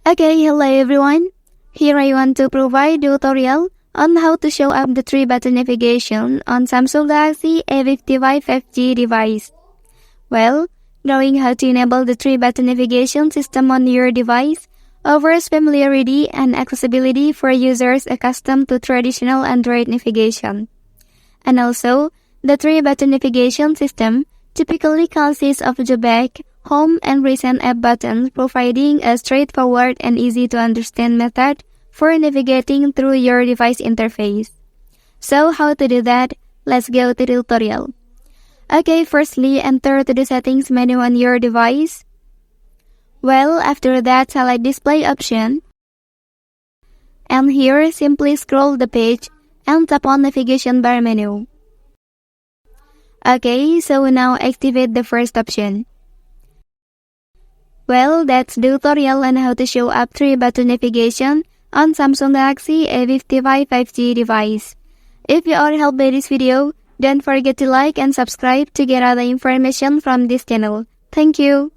Okay, hello everyone. Here I want to provide a tutorial on how to show up the 3-button navigation on Samsung Galaxy A55 5G device. Well, knowing how to enable the 3-button navigation system on your device offers familiarity and accessibility for users accustomed to traditional Android navigation. And also, the 3-button navigation system typically consists of the back, home, and recent app buttons, providing a straightforward and easy-to-understand method for navigating through your device interface. So how to do that? Let's go to the tutorial. Okay, firstly, enter to the settings menu on your device. Well, after that, select display option. And here, simply scroll the page and tap on navigation bar menu. Okay, so now activate the first option. Well, that's the tutorial on how to show up 3-button navigation on Samsung Galaxy A55 5G device. If you are helped by this video, don't forget to like and subscribe to get other information from this channel. Thank you.